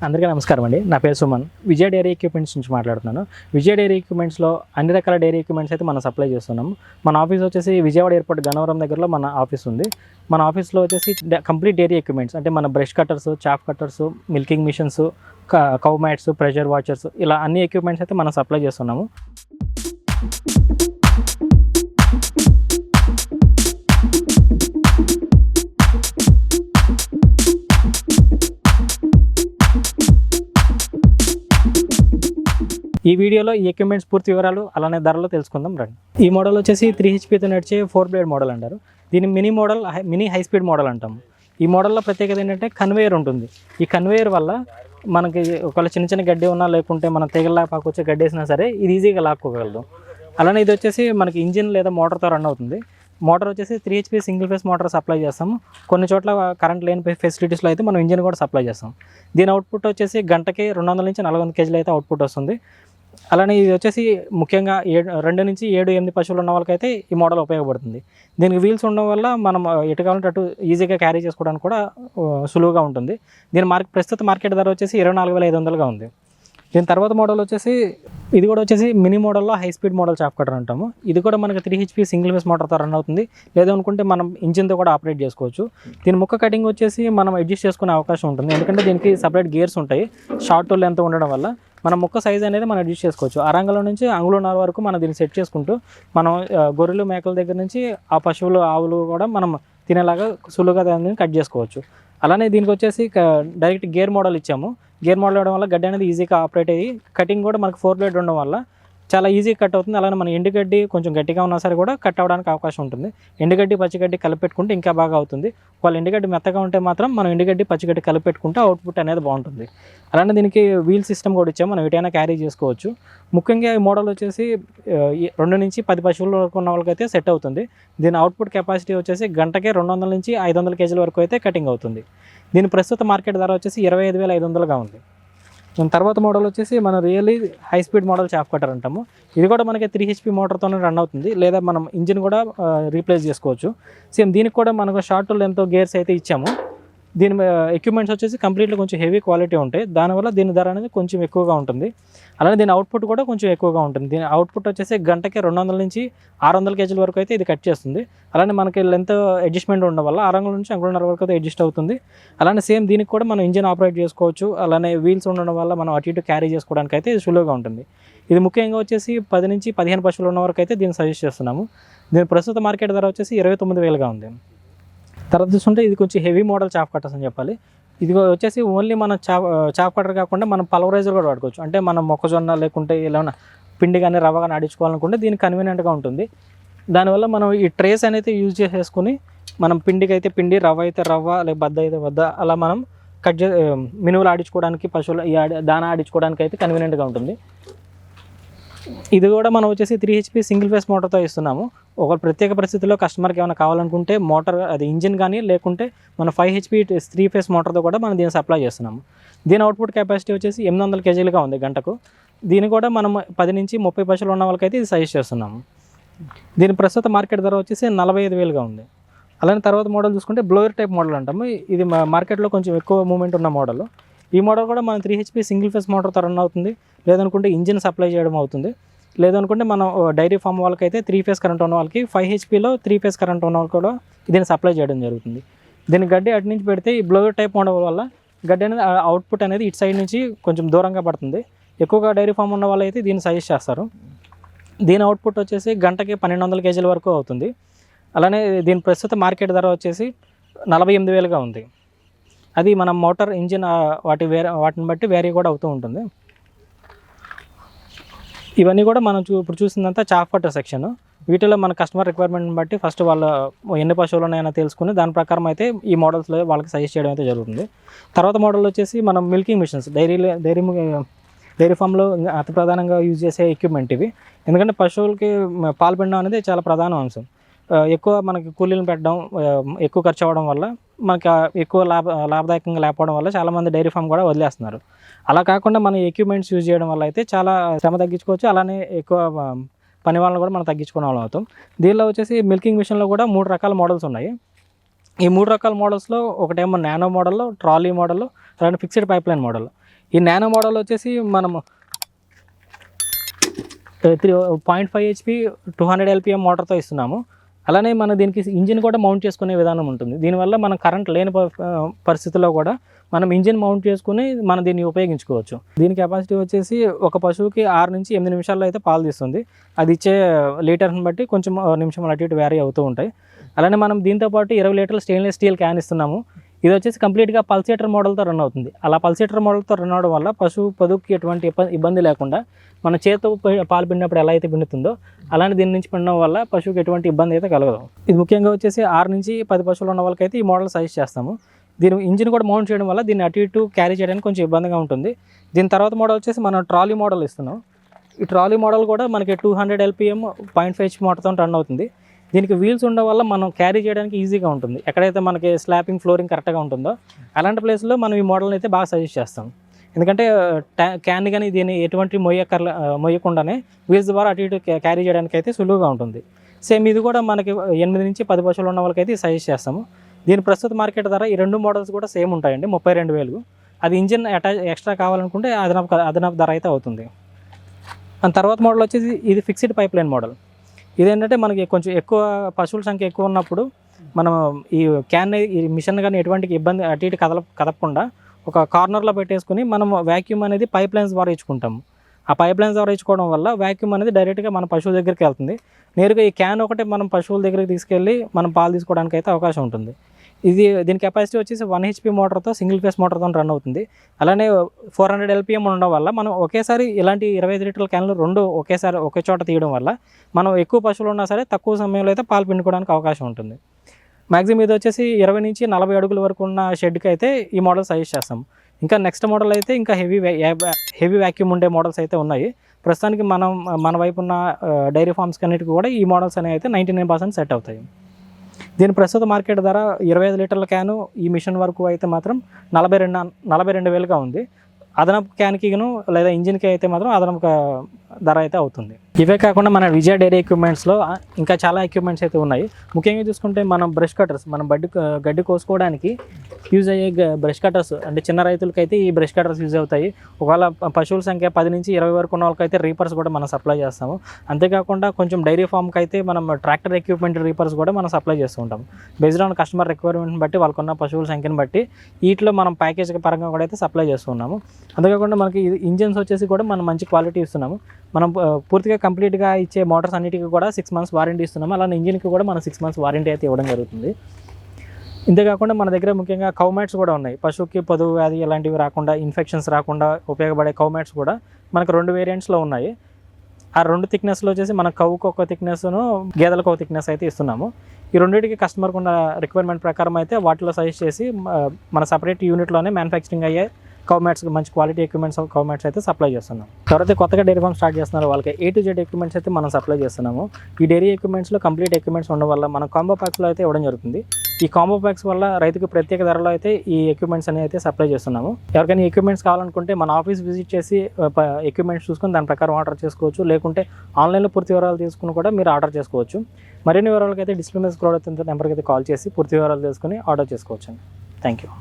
అందరికీ నమస్కారం అండి. నా పేరు సుమన్. విజయ డైరీ ఎక్విప్మెంట్స్ నుంచి మాట్లాడుతున్నాను. విజయ డైరీ ఎక్విప్మెంట్స్లో అన్ని రకాల డైరీ ఎక్విప్మెంట్స్ అయితే మనం సప్లై చేస్తున్నాము. మన ఆఫీస్ వచ్చేసి విజయవాడ ఎయిర్పోర్ట్ గన్నవరం దగ్గరలో మన ఆఫీస్ ఉంది. మన ఆఫీస్లో వచ్చేసి కంప్లీట్ డైరీ ఎక్విప్మెంట్స్ అంటే మన brush cutters, chop cutters, milking machines, cow mats, pressure washers ఇలా అన్ని ఎక్విప్మెంట్స్ అయితే మనం సప్లై చేస్తున్నాము. ఈ వీడియోలో ఈ ఎక్విప్మెంట్స్ పూర్తి వివరాలు అలానే ధరలు తెలుసుకుందాం రండి. ఈ మోడల్ వచ్చేసి 3 HPతో నడిచే 4 బ్లేడ్ మోడల్ అంటారు. దీన్ని మినీ హై స్పీడ్ మోడల్ అంటాము. ఈ మోడల్లో ప్రత్యేకత ఏంటంటే కన్వేయర్ ఉంటుంది. ఈ కన్వేయర్ వల్ల మనకి ఒకవేళ చిన్న చిన్న గడ్డి ఉన్నా లేకుంటే మనం తెగల్లా పాకొచ్చే గడ్డి వేసినా సరే ఇది ఈజీగా లాక్కోగలదు. అలానే ఇది వచ్చేసి మనకి ఇంజిన్ లేదా మోటార్తో రన్ అవుతుంది. మోటార్ వచ్చేసి 3 HP single face motor supply చేస్తాము. కొన్ని చోట్ల కరెంట్ లేని ఫెసిలిటీస్లో అయితే మనం ఇంజిన్ కూడా సప్లై చేస్తాం. దీని అవుట్పుట్ వచ్చేసి గంటకి 200 నుంచి 400 kg అయితే అవుట్పుట్ వస్తుంది. అలానే ఇది వచ్చేసి ముఖ్యంగా 2 నుంచి 7-8 పశువులు ఉన్న వాళ్ళకైతే ఈ మోడల్ ఉపయోగపడుతుంది. దీనికి వీల్స్ ఉండడం వల్ల మనం ఎటు కావాలంటే అటు ఈజీగా క్యారీ చేసుకోవడానికి కూడా సులువుగా ఉంటుంది. దీని ప్రస్తుత మార్కెట్ ధర వచ్చేసి 24,500గా ఉంది. దీని తర్వాత మోడల్ వచ్చేసి ఇది కూడా వచ్చేసి మినీ మోడల్లో high speed model chop cutter అంటాము. ఇది కూడా మనకి 3 HP సింగిల్ ఫేస్ మోటార్తో రన్ అవుతుంది. లేదనుకుంటే మనం ఇంజిన్తో కూడా ఆపరేట్ చేసుకోవచ్చు. దీని ముక్క కటింగ్ వచ్చేసి మనం అడ్జస్ట్ చేసుకునే అవకాశం ఉంటుంది. ఎందుకంటే దీనికి సపరేట్ గేర్స్ ఉంటాయి. షార్ట్ లెంత్ ఉండడం వల్ల మన ముక్క సైజ్ అనేది మనం అడ్జస్ట్ చేసుకోవచ్చు. అరంగంలో నుంచి అంగుళన్నర వరకు మనం దీన్ని సెట్ చేసుకుంటూ మనం గొర్రెలు మేకల దగ్గర నుంచి ఆ పశువులు ఆవులు కూడా మనం తినేలాగా సులువుగా దాన్ని కట్ చేసుకోవచ్చు. అలానే దీనికి వచ్చేసి డైరెక్ట్ గేర్ మోడల్ ఇచ్చాము. గేర్ మోడల్ ఇవ్వడం వల్ల గడ్డి అనేది ఈజీగా ఆపరేట్ అయ్యి కటింగ్ కూడా మనకు 4 బ్లేడ్ ఉండడం వల్ల చాలా ఈజీగా కట్ అవుతుంది. అలానే మన ఎండుగడ్డి కొంచెం గట్టిగా ఉన్నా సరే కూడా కట్ అవ్వడానికి అవకాశం ఉంటుంది. ఎండుగడ్డి పచ్చిగడ్డి కలిపెట్టుకుంటే ఇంకా బాగా అవుతుంది. వాళ్ళ ఎండుగడ్డి మెత్తగా ఉంటే మాత్రం మనం ఎండుగడ్డి పచ్చిగడ్డి కలిపెట్టుకుంటే అవుట్పుట్ అనేది బాగుంటుంది. అలానే దీనికి వీల్ సిస్టమ్ కూడా ఇచ్చాము. మనం ఎటైనా క్యారీ చేసుకోవచ్చు. ముఖ్యంగా ఈ మోడల్ వచ్చేసి 2 నుంచి 10 పశువుల వరకు ఉన్న వాళ్ళకైతే సెట్ అవుతుంది. దీని అవుట్పుట్ కెపాసిటీ వచ్చేసి గంటకే 200 నుంచి 500 kg వరకు అయితే కటింగ్ అవుతుంది. దీని ప్రస్తుత మార్కెట్ ధర వచ్చేసి 25,500గా ఉంది. దాని తర్వాత మోడల్ వచ్చేసి మన really high speed model chop cutter అంటాము. ఇది కూడా మనకి 3 HP మోటార్తోనే రన్ అవుతుంది. లేదా మనం ఇంజిన్ కూడా రీప్లేస్ చేసుకోవచ్చు. సేమ్ దీనికి కూడా మనకు షార్ట్ లెంత్ గేర్స్ అయితే ఇచ్చాము. దీని ఎక్విప్మెంట్స్ వచ్చేసి కంప్లీట్లీ కొంచెం హెవీ క్వాలిటీ ఉంటాయి. దానివల్ల దీని ధర అనేది కొంచెం ఎక్కువగా ఉంటుంది. అలానే దీని అవుట్పుట్ కూడా కొంచెం ఎక్కువగా ఉంటుంది. దీని అవుట్పుట్ వచ్చేసి గంటకి 200 నుంచి 600 kg వరకు అయితే ఇది కట్ చేస్తుంది. అలానే మనకి లెంత్ అడ్జస్ట్మెంట్ ఉండడం వల్ల అరంగుల నుంచి అంగుళన్నర వరకు అయితే అడ్జస్ట్ అవుతుంది. అలానే సేమ్ దీనికి కూడా మనం ఇంజిన్ ఆపరేట్ చేసుకోవచ్చు. అలానే వీల్స్ ఉండడం వల్ల మనం అటు ఇటు క్యారీ చేసుకోవడానికి అయితే ఇది సులువుగా ఉంటుంది. ఇది ముఖ్యంగా వచ్చేసి 10 నుంచి 15 పశువులు ఉన్న వరకు అయితే దీన్ని సజెస్ట్ చేస్తున్నాము. దీని ప్రస్తుత మార్కెట్ ధర వచ్చేసి 29,000గా ఉంది. తర్వాత చూస్తుంటే ఇది కొంచెం హెవీ మోడల్ చాప్ కట్టర్స్ అని చెప్పాలి. ఇది వచ్చేసి ఓన్లీ మన చాప్ కటర్ కాకుండా మనం పల్వరైజర్ కూడా వాడుకోవచ్చు. అంటే మనం మొక్కజొన్న లేకుంటే ఏమైనా పిండి కానీ రవ్వ కానీ ఆడించుకోవాలనుకుంటే దీనికి కన్వీనియంట్గా ఉంటుంది. దానివల్ల మనం ఈ ట్రేస్ అనేది యూజ్ చేసేసుకుని మనం పిండికి అయితే పిండి, రవ్వ అయితే రవ్వ, లేక బద్ద అయితే బద్ద అలా మనం మినువులు ఆడించుకోవడానికి పశువులు దానా ఆడించుకోవడానికి అయితే కన్వీనియంట్గా ఉంటుంది. ఇది కూడా మనం వచ్చేసి 3 HP సింగిల్ ఫేస్ మోటార్తో ఇస్తున్నాము. ఒక ప్రత్యేక పరిస్థితుల్లో కస్టమర్కి ఏమైనా కావాలనుకుంటే మోటార్ అది ఇంజిన్ కానీ లేకుంటే మన 5 HP 3 ఫేస్ మోటార్తో కూడా మనం దీన్ని సప్లై చేస్తున్నాము. దీని అవుట్పుట్ కెపాసిటీ వచ్చేసి 800 kgగా ఉంది గంటకు. దీన్ని కూడా మనం 10 నుంచి 30 పశువులు ఉన్న వాళ్ళకైతే ఇది సజెస్ట్ చేస్తున్నాము. దీని ప్రస్తుత మార్కెట్ ధర వచ్చేసి 45,000గా ఉంది. అలానే తర్వాత మోడల్ చూసుకుంటే బ్లోయర్ టైప్ మోడల్ అంటాము. ఇది మార్కెట్లో కొంచెం ఎక్కువ మూమెంట్ ఉన్న మోడల్. ఈ మోడల్ కూడా మనం 3 HP సింగిల్ ఫేస్ మోటార్తో రన్ అవుతుంది. లేదనుకుంటే ఇంజిన్ సప్లై చేయడం అవుతుంది. లేదనుకుంటే మనం డైరీ ఫామ్ వాళ్ళకైతే 3 ఫేస్ కరెంట్ ఉన్న వాళ్ళకి 5 HPలో 3 ఫేస్ కరెంట్ ఉన్న వాళ్ళకి కూడా దీన్ని సప్లై చేయడం జరుగుతుంది. దీని గడ్డి అటు నుంచి పెడితే ఈ బ్లోయర్ టైప్ మోడల్ వల్ల గడ్డి అనేది అవుట్పుట్ అనేది ఇటు సైడ్ నుంచి కొంచెం దూరంగా పడుతుంది. ఎక్కువగా డైరీ ఫామ్ ఉన్న వాళ్ళు అయితే దీన్ని సజెస్ట్ చేస్తారు. దీని అవుట్పుట్ వచ్చేసి గంటకి 1,200 kg వరకు అవుతుంది. అలానే దీని ప్రస్తుత మార్కెట్ ధర వచ్చేసి 48,000గా ఉంది. అది మన మోటార్ ఇంజిన్ వాటిని బట్టి వేరీ కూడా అవుతూ ఉంటుంది. ఇవన్నీ కూడా మనం ఇప్పుడు చూసిందంతా చాప్ కటర్ సెక్షన్. వీటిలో మన కస్టమర్ రిక్వైర్మెంట్ని బట్టి ఫస్ట్ వాళ్ళ ఎన్ని పశువులు ఉన్నాయో తెలుసుకుని దాని ప్రకారం అయితే ఈ మోడల్స్లో వాళ్ళకి సజెస్ట్ చేయడం అయితే జరుగుతుంది. తర్వాత మోడల్ వచ్చేసి మనం మిల్కింగ్ మిషన్స్ డైరీ ఫామ్లో అతి ప్రధానంగా యూజ్ చేసే ఎక్విప్మెంట్ ఇవి. ఎందుకంటే పశువులకి పాలు పిండడం అనేది చాలా ప్రధాన అంశం. ఎక్కువ మనకి కూలీలను పెట్టడం ఎక్కువ ఖర్చు అవ్వడం వల్ల మనకి ఎక్కువ లాభదాయకంగా లేకపోవడం వల్ల చాలామంది డైరీ ఫామ్ కూడా వదిలేస్తున్నారు. అలా కాకుండా మన ఎక్విప్మెంట్స్ యూజ్ చేయడం వల్ల అయితే చాలా శ్రమ తగ్గించుకోవచ్చు. అలానే ఎక్కువ పని వాళ్ళని కూడా మనం తగ్గించుకునే వాళ్ళం అవుతాం. దీనిలో వచ్చేసి మిల్కింగ్ మిషన్లో కూడా 3 రకాల మోడల్స్ ఉన్నాయి. ఈ 3 రకాల మోడల్స్లో ఒకటేమో నానో మోడల్లో, ట్రాలీ మోడల్లో, అలానే ఫిక్స్డ్ పైప్ లైన్ మోడల్. ఈ నానో మోడల్ వచ్చేసి మనము 0.5 HP 200 LPM మోటార్తో ఇస్తున్నాము. అలానే మన దీనికి ఇంజిన్ కూడా మౌంట్ చేసుకునే విధానం ఉంటుంది. దీనివల్ల మనం కరెంట్ లేని పరిస్థితుల్లో కూడా మనం ఇంజిన్ మౌంట్ చేసుకుని మనం దీన్ని ఉపయోగించుకోవచ్చు. దీని కెపాసిటీ వచ్చేసి ఒక పశువుకి 6 నుంచి 8 నిమిషాల్లో అయితే పాలు తీస్తుంది. అది ఇచ్చే లీటర్ని బట్టి కొంచెం నిమిషం అటు ఇటు వ్యారీ అవుతూ ఉంటాయి. అలానే మనం దీంతోపాటు 20 లీటర్ల స్టెయిన్లెస్ స్టీల్ క్యాన్ ఇస్తున్నాము. ఇది వచ్చేసి కంప్లీట్గా పల్సేటర్ మోడల్తో రన్ అవుతుంది. అలా పల్సేటర్ మోడల్తో రన్ అవడం వల్ల పశువు పొదుగుకి ఎటువంటి ఇబ్బంది లేకుండా మన చేతితో పాలు పిండినప్పుడు ఎలా అయితే పిండుతుందో అలానే దీని నుంచి పిండడం వల్ల పశువుకి ఎటువంటి ఇబ్బంది అయితే కలగదు. ఇది ముఖ్యంగా వచ్చేసి 6 నుంచి 10 పశువులు ఉన్న వాళ్ళకైతే ఈ మోడల్ సజెస్ట్ చేస్తాము. దీని ఇంజిన్ కూడా మౌంట్ చేయడం వల్ల దీన్ని అటు ఇటు క్యారీ చేయడానికి కొంచెం ఇబ్బందిగా ఉంటుంది. దీని తర్వాత మోడల్ వచ్చేసి మనం ట్రాలీ మోడల్ ఇస్తున్నాం. ఈ ట్రాలీ మోడల్ కూడా మనకి 200 LPM 0.5 HP మోటార్తో రన్ అవుతుంది. దీనికి వీల్స్ ఉండడం వల్ల మనం క్యారీ చేయడానికి ఈజీగా ఉంటుంది. ఎక్కడైతే మనకి స్లాపింగ్ ఫ్లోరింగ్ కరెక్ట్గా ఉంటుందో అలాంటి ప్లేస్లో మనం ఈ మోడల్ని అయితే బాగా సజెస్ట్ చేస్తాం. ఎందుకంటే క్యాన్ కానీ దీన్ని ఎటువంటి మొయ్యకుండానే వీల్స్ ద్వారా అటు ఇటు క్యారీ చేయడానికి అయితే సులువుగా ఉంటుంది. సేమ్ ఇది కూడా మనకి 8 నుంచి 10 పశువులు ఉన్న వాళ్ళకైతే సజెస్ట్ చేస్తాము. దీని ప్రస్తుత మార్కెట్ ధర ఈ 2 మోడల్స్ కూడా సేమ్ ఉంటాయండి, 32,000. అది ఇంజిన్ ఎక్స్ట్రా కావాలనుకుంటే అదనపు ధర అయితే అవుతుంది. దాని తర్వాత మోడల్ వచ్చేసి ఇది ఫిక్స్డ్ పైప్ లైన్ మోడల్. ఇదేంటంటే మనకి కొంచెం ఎక్కువ పశువుల సంఖ్య ఎక్కువ ఉన్నప్పుడు మనం ఈ క్యాన్ ఈ మిషన్ కానీ ఎటువంటి ఇబ్బంది అటు ఇటు కదపకుండా ఒక కార్నర్లో పెట్టేసుకుని మనం వ్యాక్యూమ్ అనేది పైప్ లైన్స్ ద్వారా ఇచ్చుకుంటాము. ఆ పైప్ లైన్స్ ద్వారా ఇచ్చుకోవడం వల్ల వ్యాక్యూమ్ అనేది డైరెక్ట్గా మన పశువుల దగ్గరికి వెళ్తుంది. నేరుగా ఈ క్యాన్ ఒకటే మనం పశువుల దగ్గరికి తీసుకెళ్ళి మనం పాలు తీసుకోవడానికి అయితే అవకాశం ఉంటుంది. దీని కెపాసిటీ వచ్చేసి 1 HP మోటార్తో సింగిల్ ఫేస్ మోటార్తో రన్ అవుతుంది. అలానే 400 LPM ఉండడం వల్ల మనం ఒకేసారి ఇలాంటి 25 లీటర్ల క్యాన్లు 2 ఒకేసారి ఒకే చోట తీయడం వల్ల మనం ఎక్కువ పశువులు ఉన్నా సరే తక్కువ సమయంలో అయితే పాలు పిండుకోవడానికి అవకాశం ఉంటుంది. మ్యాక్సిమం ఇది వచ్చేసి 20 నుంచి 40 అడుగుల వరకు ఉన్న షెడ్కి అయితే ఈ మోడల్ సజెస్ట్ చేస్తాం. ఇంకా నెక్స్ట్ మోడల్ అయితే ఇంకా హెవీ వ్యాక్యూమ్ ఉండే మోడల్స్ అయితే ఉన్నాయి. ప్రస్తుతానికి మన వైపు ఉన్న డైరీ ఫార్మ్స్ కన్నిటికి కూడా ఈ మోడల్స్ అనేవి అయితే 99% సెట్ అవుతాయి. దీని ప్రస్తుత మార్కెట్ ధర 25 లీటర్ల క్యాను ఈ మిషన్ వరకు అయితే మాత్రం 42,000గా ఉంది. అదనపు క్యాన్కిను లేదా ఇంజిన్కి అయితే మాత్రం అదనపు ధర అయితే అవుతుంది. ఇవే కాకుండా మన విజయ డైరీ ఎక్విప్మెంట్స్లో ఇంకా చాలా ఎక్విప్మెంట్స్ అయితే ఉన్నాయి. ముఖ్యంగా చూసుకుంటే మనం బ్రష్ కటర్స్, మనం గడ్డి కోసుకోవడానికి యూజ్ అయ్యే బ్రష్ కటర్స్, అంటే చిన్న రైతులకైతే ఈ బ్రష్ కటర్స్ యూజ్ అవుతాయి. ఒకవేళ పశువుల సంఖ్య 10 నుంచి 20 వరకు ఉన్న వాళ్ళకైతే రీపర్స్ కూడా మనం సప్లై చేస్తాము. అంతేకాకుండా కొంచెం డైరీ ఫామ్కి అయితే మనం ట్రాక్టర్ ఎక్విప్మెంట్ రీపర్స్ కూడా మనం సప్లై చేస్తూ ఉంటాం. బేస్డ్ ఆన్ కస్టమర్ రిక్వైర్మెంట్ని బట్టి వాళ్ళకున్న పశువుల సంఖ్యను బట్టి వీటిలో మనం ప్యాకేజ్ పరంగా కూడా అయితే సప్లై చేస్తున్నాము. అంతేకాకుండా మనకి ఇంజిన్స్ వచ్చేసి కూడా మనం మంచి క్వాలిటీ ఇస్తున్నాము. మనం పూర్తిగా కంప్లీట్గా ఇచ్చే మోటార్స్ అన్నిటికీ కూడా 6 months వారంటీ ఇస్తున్నాము. అలానే ఇంజిన్కి కూడా మనం 6 months వారంటీ అయితే ఇవ్వడం జరుగుతుంది. ఇంతేకాకుండా మన దగ్గర ముఖ్యంగా కౌ మ్యాట్స్ కూడా ఉన్నాయి. పశువుకి పొదుగు వ్యాధి ఇలాంటివి రాకుండా, ఇన్ఫెక్షన్స్ రాకుండా ఉపయోగపడే కౌ మ్యాట్స్ కూడా మనకు 2 వేరియంట్స్లో ఉన్నాయి. ఆ 2 థిక్నెస్లో వచ్చేసి మన కౌకు ఒక థిక్నెస్ను గేదెలకు ఒక థిక్నెస్ అయితే ఇస్తున్నాము. ఈ రెండింటికి కస్టమర్కి ఉన్న రిక్వైర్మెంట్ ప్రకారం అయితే వాటిలో సజెస్ట్ చేసి మన సపరేట్ యూనిట్లోనే మ్యానుఫ్యాక్చరింగ్ అయ్యే కౌ మ్యాట్స్, మంచి క్వాలిటీ ఎక్విప్మెంట్స్ కౌ మ్యాట్స్ అయితే సప్లై చేస్తున్నాం. ఎవరైతే కొత్తగా డైరీ ఫార్మ్ స్టార్ట్ చేస్తున్నారో వాళ్ళకి A to Z ఎక్విప్మెంట్స్ అయితే మనం సప్లై చేస్తున్నాము. ఈ డైరీ ఎక్విప్మెంట్స్లో కంప్లీట్ ఎక్విప్మెంట్స్ ఉండడం వల్ల మనం కాంబో ప్యాక్స్లో అయితే ఇవ్వడం జరుగుతుంది. ఈ కాంబో ప్యాక్స్ వల్ల రైతుకు ప్రత్యేక ధరలో అయితే ఈ ఎక్విప్మెంట్స్ అనేవి అయితే సప్లై చేస్తున్నాము. ఎవరికైనా ఎక్విప్మెంట్స్ కావాలనుకుంటే మన ఆఫీస్ విజిట్ చేసి ఎక్విప్మెంట్స్ చూసుకొని దాని ప్రకారం ఆర్డర్ చేసుకోవచ్చు. లేకుంటే ఆన్లైన్లో పూర్తి వివరాలు తీసుకుని కూడా మీరు ఆర్డర్ చేసుకోవచ్చు. మరిన్ని వివరాలకైతే డిస్ప్లే మీద స్క్రోల్ అవుతున్న నెంబర్కి అయితే కాల్ చేసి పూర్తి వివరాలు తెలుసుకొని ఆర్డర్ చేసుకోవచ్చు. Thank you.